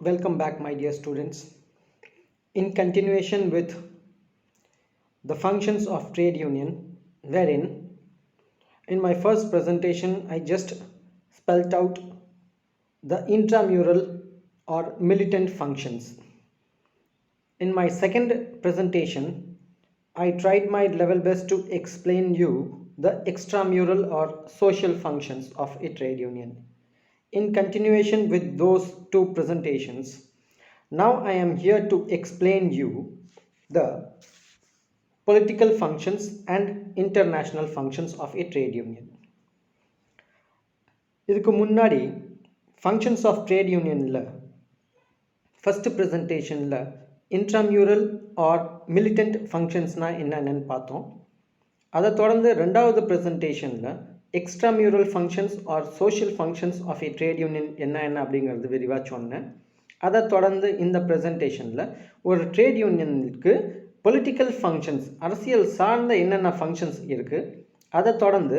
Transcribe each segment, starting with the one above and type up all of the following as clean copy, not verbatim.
Welcome back, my dear students. In continuation with the functions of trade union, wherein in my first presentation I just spelt out the intramural or militant functions. In my second presentation, I tried my level best to explain you the extramural or social functions of a trade union. In continuation with those two presentations, now I am here to explain you the political functions and international functions of a trade union. இதுக்கு முன்னாடி functions of trade unionல first presentationல intramural or militant functionsனா என்னன்னு பார்த்தோம். அதை தொடர்ந்து ரெண்டாவது presentationல extramural functions or social functions of a trade union என்ன அப்படிங்கிறது விரிவாக சொன்னேன். அதை தொடர்ந்து இந்த presentationல ஒரு trade unionக்கு political functions அரசியல் சார்ந்த என்னென்ன functions இருக்குது, அதை தொடர்ந்து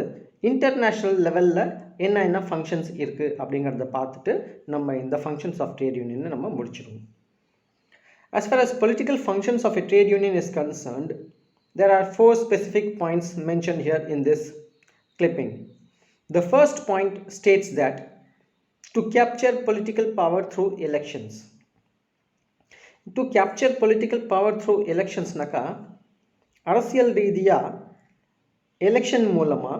இன்டர்நேஷ்னல் லெவலில் என்ன ஃபங்க்ஷன்ஸ் இருக்குது அப்படிங்கிறத பார்த்துட்டு நம்ம இந்த functions of trade union நம்ம முடிச்சிடுவோம். As far as political functions of a trade union is concerned, there are 4 specific points mentioned here in this clipping. The first point states that to capture political power through elections. To capture political power through elections naka அரசியல் ரீதியா election மூலமா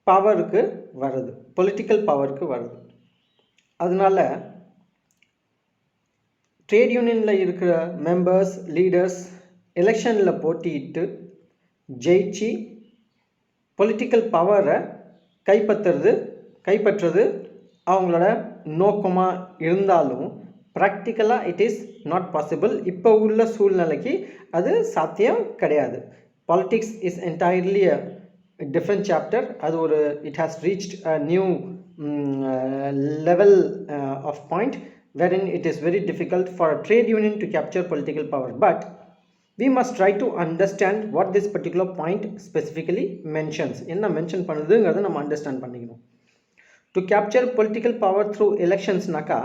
பவருக்கு வருது, political பவருக்கு வருது. அதனால trade யூனியனில் இருக்கிற members leaders எலெக்ஷனில் போட்டியிட்டு ஜெயிச்சு பொலிட்டிக்கல் பவரை கைப்பற்றுறது அவங்களோட நோக்கமாக இருந்தாலும் ப்ராக்டிக்கலாக இட் இஸ் நாட் பாசிபிள். இப்போ உள்ள சூழ்நிலைக்கு அது சாத்தியம் கிடையாது. Politics is entirely a different chapter. அது ஒரு it has reached a new level of point wherein it is very difficult for a trade union to capture political power, but we must try to understand what this particular point specifically mentions. என்ன mention பண்ணுதுங்கிறத நம்ம understand பண்ணிக்கணும். To capture political power through elections நாக்கா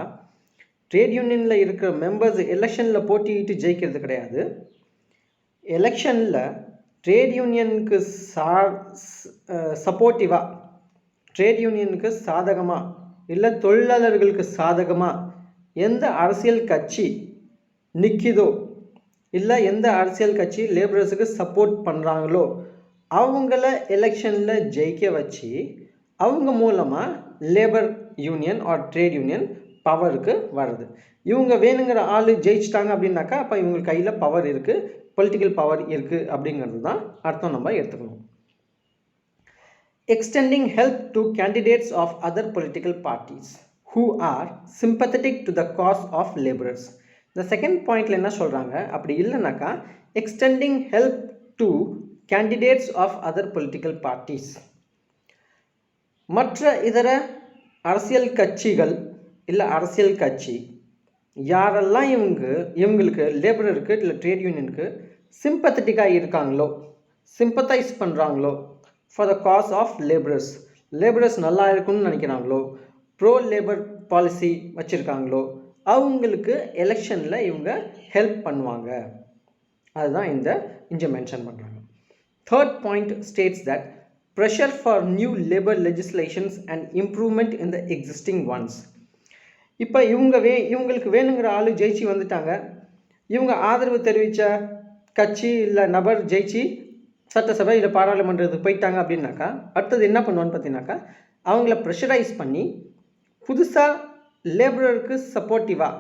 trade யூனியனில் இருக்கிற members எலெக்ஷனில் போட்டியிட்டு ஜெயிக்கிறது கிடையாது. எலெக்ஷனில் ட்ரேட் யூனியனுக்கு சப்போர்ட்டிவாக, ட்ரேட் யூனியனுக்கு சாதகமாக இல்லை தொழிலாளர்களுக்கு சாதகமாக எந்த அரசியல் கட்சி நிற்கிதோ இல்லை எந்த அரசியல் கட்சி லேபரர்ஸுக்கு சப்போர்ட் பண்ணுறாங்களோ அவங்கள எலெக்ஷனில் ஜெயிக்க வச்சு அவங்க மூலமாக labour union or trade union பவருக்கு வருது. இவங்க வேணுங்கிற ஆள் ஜெயிச்சிட்டாங்க அப்படின்னாக்கா அப்போ இவங்க கையில் பவர் இருக்குது, பொலிட்டிக்கல் பவர் இருக்குது அப்படிங்கிறது தான் அர்த்தம் நம்ம எடுத்துக்கணும். Extending help to candidates of other political parties who are sympathetic to the cause of laborers. The second pointல என்ன சொல்கிறாங்க, அப்படி இல்லைனாக்கா extending help to candidates of other political parties, மற்ற இதர அரசியல் கட்சிகள் இல்லை அரசியல் கட்சி யாரெல்லாம் இவங்களுக்கு லேபரருக்கு இல்லை ட்ரேட் யூனியனுக்கு சிம்பத்தட்டிக்காக இருக்காங்களோ, சிம்பத்தைஸ் பண்ணுறாங்களோ for the cause of labourers, labourers நல்லா இருக்குன்னு நினைக்கிறாங்களோ, ப்ரோ லேபர் பாலிசி வச்சுருக்காங்களோ அவங்களுக்கு எலெக்ஷனில் இவங்க ஹெல்ப் பண்ணுவாங்க. அதுதான் இங்கே மென்ஷன் பண்ணுறாங்க. Third point states that pressure for new labor legislations and improvement in the existing ones. இப்போ இவங்களுக்கு வேணுங்கிற ஆள் ஜெயிச்சு வந்துட்டாங்க, இவங்க ஆதரவு தெரிவித்த கட்சி இல்லை நபர் ஜெயிச்சு சட்டசபை இல்லை பாராளுமன்றத்துக்கு போயிட்டாங்க அப்படின்னாக்கா அடுத்தது என்ன பண்ணுவான்னு பார்த்தீங்கன்னாக்கா அவங்கள ப்ரெஷரைஸ் பண்ணி புதுசாக லேபரருக்கு சப்போர்ட்டிவாக,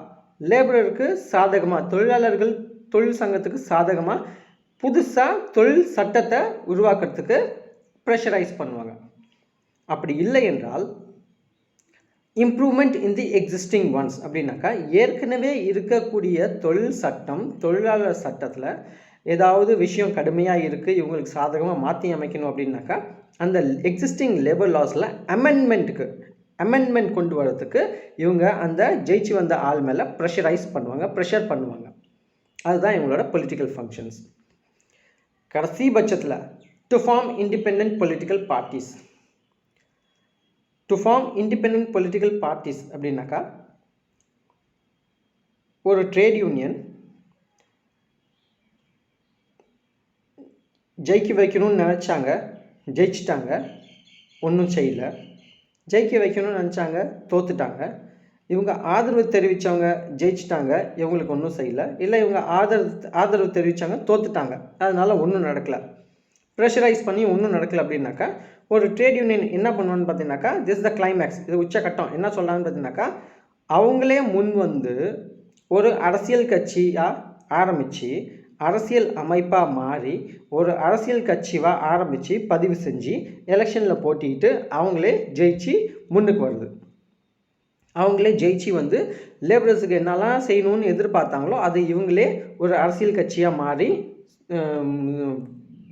லேபரருக்கு சாதகமாக, தொழிலாளர்கள் தொழில் சங்கத்துக்கு சாதகமாக புதுசாக தொழில் சட்டத்தை உருவாக்குறதுக்கு ப்ரெஷரைஸ் பண்ணுவாங்க. அப்படி இல்லை என்றால் improvement in the existing once அப்படின்னாக்கா ஏற்கனவே இருக்கக்கூடிய தொழில் சட்டம், தொழிலாளர் சட்டத்தில் ஏதாவது விஷயம் கடுமையாக இருக்குது, இவங்களுக்கு சாதகமாக மாற்றி அமைக்கணும் அப்படின்னாக்கா அந்த எக்ஸிஸ்டிங் லேபர் லாஸில் அமெண்ட்மெண்ட் கொண்டு வரதுக்கு இவங்க அந்த ஜெயிச்சு வந்த ஆள் மேலே ப்ரெஷர் பண்ணுவாங்க. அதுதான் இவங்களோட பொலிட்டிக்கல் ஃபங்க்ஷன்ஸ். கடைசி பட்சத்தில் to form independent political parties. To form independent political parties அப்படின்னாக்கா ஒரு ட்ரேட் யூனியன் ஜெயிக்க வைக்கணும்னு நினச்சாங்க, ஜெயிச்சிட்டாங்க, ஒன்றும் செய்யலை. ஜெயிக்க வைக்கணும்னு நினச்சாங்க, தோற்றுட்டாங்க. இவங்க ஆதரவு தெரிவித்தவங்க ஜெயிச்சிட்டாங்க, இவங்களுக்கு ஒன்றும் செய்யலை. இல்லை இவங்க ஆதரவு தெரிவித்தாங்க, தோற்றுட்டாங்க, அதனால் ஒன்றும் நடக்கலை. ப்ரெஷரைஸ் பண்ணி ஒன்றும் நடக்கலை அப்படின்னாக்கா ஒரு ட்ரேட் யூனியன் என்ன பண்ணுவான்னு பார்த்தீங்கன்னாக்கா, திஸ் த கிளைமேக்ஸ், இது உச்சக்கட்டம். என்ன சொல்கிறாங்கன்னு பார்த்தீங்கன்னாக்கா, அவங்களே முன் வந்து ஒரு அரசியல் கட்சியாக ஆரம்பித்து அரசியல் அமைப்பாக மாறி ஒரு அரசியல் கட்சியாக ஆரம்பித்து பதிவு செஞ்சு எலெக்ஷனில் போட்டிட்டு அவங்களே ஜெயிச்சு முன்னுக்கு வருது. அவங்களே ஜெயிச்சு வந்து லேபரர்ஸுக்கு என்னெல்லாம் செய்யணும்னு எதிர்பார்த்தாங்களோ அது இவங்களே ஒரு அரசியல் கட்சியாக மாறி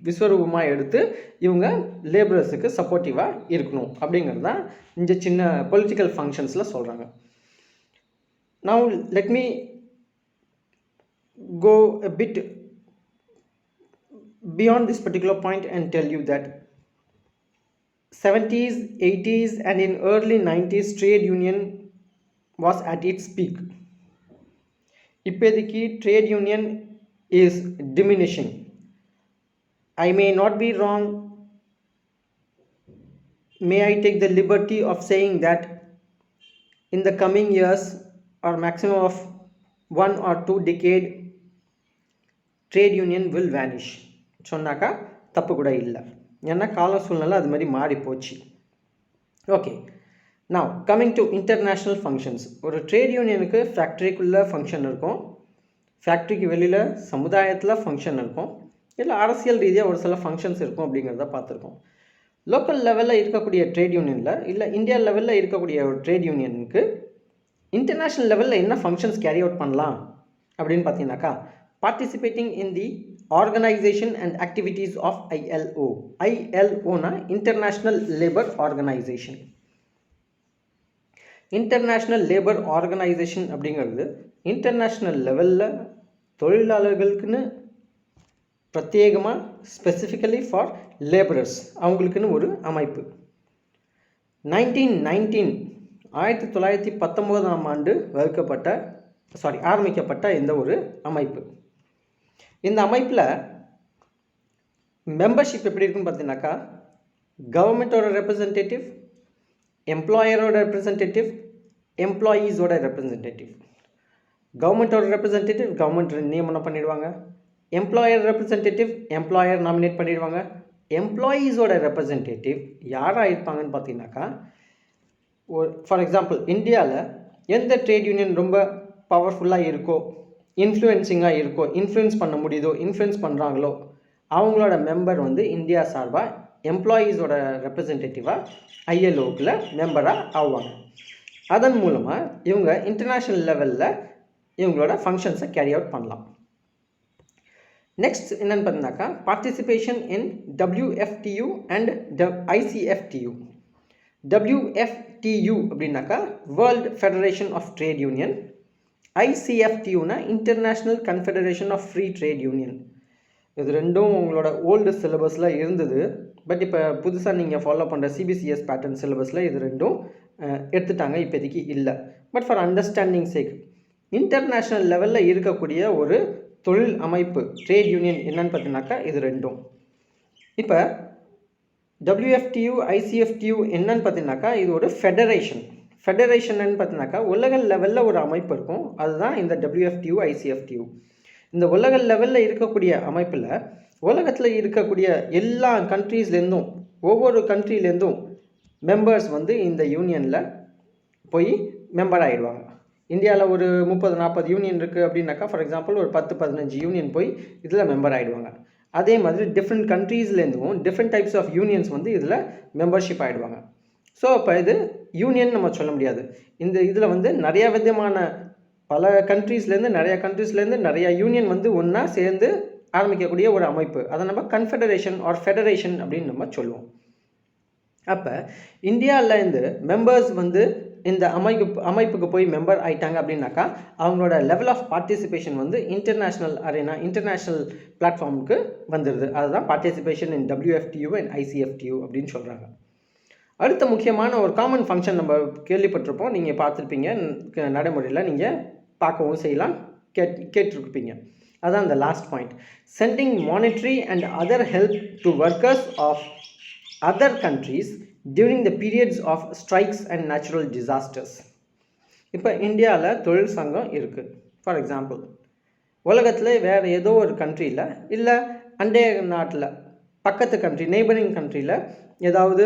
விஸ்வரூபமாக எடுத்து இவங்க லேபரர்ஸுக்கு சப்போர்ட்டிவாக இருக்கணும் அப்படிங்கிறது தான் இந்த சின்ன பொலிட்டிக்கல் ஃபங்க்ஷன்ஸில் சொல்கிறாங்க. Now let me go a bit beyond this particular point and tell you that 70s, 80s and in early 90s trade union was at its peak. இப்போதைக்கு trade union is diminishing. I may not be wrong. May I take the liberty of saying that in the coming years or maximum of 1 or 2 decades trade union will vanish. சொன்னாக்கா தப்பு கூட இல்லை, ஏன்னா கால சூழ்நிலை அது மாதிரி மாறி போச்சு. Okay, now coming to international functions. ஒரு ட்ரேட் யூனியனுக்கு ஃபேக்ட்ரிக்குள்ளே ஃபங்க்ஷன் இருக்கும், ஃபேக்ட்ரிக்கு வெளியில் சமுதாயத்தில் ஃபங்க்ஷன் இருக்கும், இல்லை அரசியல் ரீதியாக ஒரு சில ஃபங்க்ஷன்ஸ் இருக்கும் அப்படிங்கிறத பார்த்துருக்கோம். லோக்கல் லெவலில் இருக்கக்கூடிய ட்ரேட் யூனியனில் இல்லை இந்தியா லெவலில் இருக்கக்கூடிய ஒரு ட்ரேட் யூனியனுக்கு இன்டர்நேஷ்னல் லெவலில் என்ன ஃபங்க்ஷன்ஸ் கேரி அவுட் பண்ணலாம் அப்படின்னு பார்த்தீங்கன்னாக்கா, participating in the organisation and activities of ILO. ILOனா international labour organisation. International labour organisation அப்படிங்கிறது இன்டர்நேஷ்னல் லெவலில் தொழிலாளர்களுக்குன்னு பிரத்யேகமாக ஸ்பெசிஃபிக்கலி ஃபார் லேபரர்ஸ் அவங்களுக்குன்னு ஒரு அமைப்பு. 1919 ஆரம்பிக்கப்பட்ட இந்த ஒரு அமைப்பு. இந்த அமைப்பில் மெம்பர்ஷிப் எப்படி இருக்குன்னு பார்த்தீங்கன்னாக்கா, கவர்மெண்ட்டோட ரெப்ரசன்டேட்டிவ், எம்ப்ளாயரோட ரெப்ரசன்டேட்டிவ், எம்ப்ளாயீஸோட ரெப்ரசன்டேட்டிவ். கவர்மெண்ட்டோட ரெப்ரசன்டேட்டிவ் கவர்மெண்ட் நியமனம் பண்ணிடுவாங்க, எம்ப்ளாயர் ரெப்ரசன்டேட்டிவ் எம்ப்ளாயர் நாமினேட் பண்ணிடுவாங்க, எம்ப்ளாயீஸோட ரெப்ரசன்டேட்டிவ் யாராக இருப்பாங்கன்னு பார்த்தீங்கன்னாக்கா, ஃபார் எக்ஸாம்பிள் இந்தியாவில் எந்த ட்ரேட் யூனியன் ரொம்ப பவர்ஃபுல்லாக இருக்கோ, இன்ஃப்ளூயன்சிங்காக இருக்கோ, இன்ஃப்ளூயன்ஸ் பண்ண முடியுதோ, இன்ஃப்ளூயன்ஸ் பண்ணுறாங்களோ அவங்களோட மெம்பர் வந்து இந்தியா சார்பாக எம்ப்ளாயீஸோட ரெப்ரசன்டேட்டிவாக ILOக்குள்ள மெம்பராக ஆவாங்க. அதன் மூலமாக இவங்க இன்டர்நேஷ்னல் லெவலில் இவங்களோட ஃபங்க்ஷன்ஸை கேரி அவுட் பண்ணலாம். நெக்ஸ்ட் என்னென்னு பார்த்தீங்கன்னாக்கா, participation in WFTU and ICFTU. WFTU அப்படின்னாக்கா world federation of trade union, ICFTUனா international confederation of free trade union. இது ரெண்டும் உங்களோட ஓல்டு சிலபஸில் இருந்தது, பட் இப்போ புதுசாக நீங்கள் ஃபாலோ பண்ணுற CBCS பேட்டர்ன் சிலபஸில் இது ரெண்டும் எடுத்துட்டாங்க, இப்போதைக்கு இல்லை. But for understanding sake international லெவலில் இருக்கக்கூடிய ஒரு தொழில் அமைப்பு ட்ரேட் யூனியன் என்னன்னு பார்த்தீங்கன்னாக்கா இது ரெண்டும். இப்போ WFTU ICFTU என்னன்னு பார்த்தீங்கன்னாக்கா இது ஒரு ஃபெடரேஷன். ஃபெடரேஷன்னு பார்த்தீங்கன்னாக்கா உலக லெவலில் ஒரு அமைப்பு இருக்கும், அதுதான் இந்த WFTU ICFTU. இந்த உலக லெவலில் இருக்கக்கூடிய அமைப்பில் உலகத்தில் இருக்கக்கூடிய எல்லா கண்ட்ரீஸ்லேருந்தும் ஒவ்வொரு கண்ட்ரிலேருந்தும் மெம்பர்ஸ் வந்து இந்த யூனியனில் போய் மெம்பர் ஆகிடுவாங்க. இந்தியாவில் ஒரு 30-40 யூனியன் இருக்குது அப்படின்னாக்கா, ஃபார் எக்ஸாம்பிள் ஒரு 10-15 யூனியன் போய் இதில் மெம்பர் ஆகிடுவாங்க. அதே மாதிரி டிஃப்ரெண்ட் கண்ட்ரீஸ்லேருந்தும் டிஃப்ரெண்ட் டைப்ஸ் ஆஃப் யூனியன்ஸ் வந்து இதில் மெம்பர்ஷிப் ஆகிடுவாங்க. ஸோ அப்போ இது யூனியன் நம்ம சொல்ல முடியாது. இந்த இதில் வந்து நிறையா விதமான பல கண்ட்ரீஸ்லேருந்து நிறையா யூனியன் வந்து ஒன்றா சேர்ந்து ஆரம்பிக்கக்கூடிய ஒரு அமைப்பு, அதை நம்ம கன்ஃபெடரேஷன் ஆர் ஃபெடரேஷன் அப்படின்னு நம்ம சொல்லுவோம். அப்போ இந்தியாவிலேருந்து மெம்பர்ஸ் வந்து இந்த அமைப்புக்கு போய் மெம்பர் ஆகிட்டாங்க அப்படின்னாக்கா அவங்களோட லெவல் ஆஃப் பார்ட்டிசிபேஷன் வந்து இன்டர்நேஷ்னல் அரேனா, இன்டர்நேஷ்னல் பிளாட்ஃபார்முக்கு வந்துடுது. அதுதான் participation in WFTU and ICFTU அப்படின்னு சொல்கிறாங்க. அடுத்த முக்கியமான ஒரு காமன் ஃபங்க்ஷன் நம்ம கேள்விப்பட்டிருப்போம், நீங்கள் பார்த்துருப்பீங்க, நடைமுறையில் நீங்கள் பார்க்கவும் செய்யலாம், கேட்டிருப்பீங்க. அதான் அந்த last point. Sending monetary and other help to workers of other countries during the periods of strikes and natural disasters. இப்போ இந்தியாவில் தொழில் சங்கம் இருக்குது. ஃபார் எக்ஸாம்பிள், உலகத்தில் வேறு ஏதோ ஒரு கண்ட்ரியில் இல்லை அண்டைய நாட்டில் பக்கத்து கண்ட்ரி நெய்பரிங் கண்ட்ரியில் ஏதாவது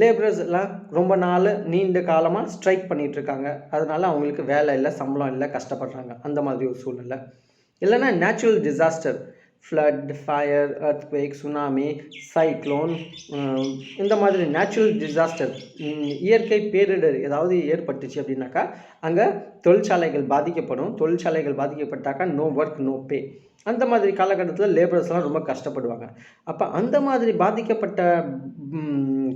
லேபரர்ஸ் எல்லாம் ரொம்ப நாள் நீண்ட காலமாக ஸ்ட்ரைக் பண்ணிகிட்ருக்காங்க. அதனால் அவங்களுக்கு வேலை இல்லை, சம்பளம் இல்லை, கஷ்டப்படுறாங்க. அந்த மாதிரி ஒரு சூழ்நிலை. இல்லைன்னா natural disaster, flood, fire, earthquake, tsunami, cyclone, இந்த மாதிரி நேச்சுரல் டிசாஸ்டர், இயற்கை பேரிடர் ஏதாவது ஏற்பட்டுச்சு அப்படின்னாக்கா அங்கே தொழிற்சாலைகள் பாதிக்கப்படும். தொழிற்சாலைகள் பாதிக்கப்பட்டாக்கா நோ ஒர்க் நோ பே. அந்த மாதிரி காலகட்டத்தில் லேபரர்ஸ்லாம் ரொம்ப கஷ்டப்படுவாங்க. அப்போ அந்த மாதிரி பாதிக்கப்பட்ட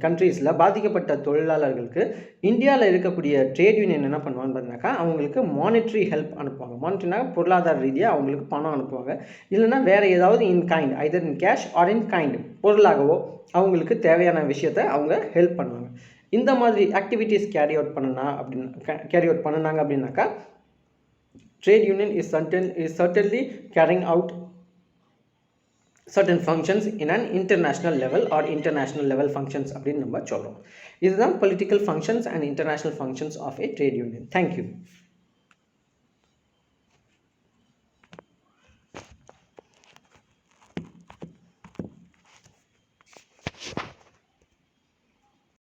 கண்ட்ரீஸில் பாதிக்கப்பட்ட தொழிலாளர்களுக்கு இந்தியாவில் இருக்கக்கூடிய ட்ரேட் யூனியன் என்ன பண்ணுவான்னு பார்த்தீங்கன்னாக்கா அவங்களுக்கு மானிட்ரி ஹெல்ப் அனுப்புவாங்க. மானிட்ரினா பொருளாதார ரீதியாக அவங்களுக்கு பணம் அனுப்புவாங்க. இல்லைன்னா வேறு ஏதாவது in kind, either in cash or in kind, பொருளாகவோ அவங்களுக்கு தேவையான விஷயத்தை அவங்க ஹெல்ப் பண்ணுவாங்க. இந்த மாதிரி ஆக்டிவிட்டீஸ் கேரி அவுட் பண்ணினாங்க அப்படின்னாக்கா trade union is certainly carrying out certain functions in an international level or international level functions அப்படின்னு நம்ம சொல்கிறோம். இதுதான் political functions and international functions of a trade union. Thank you.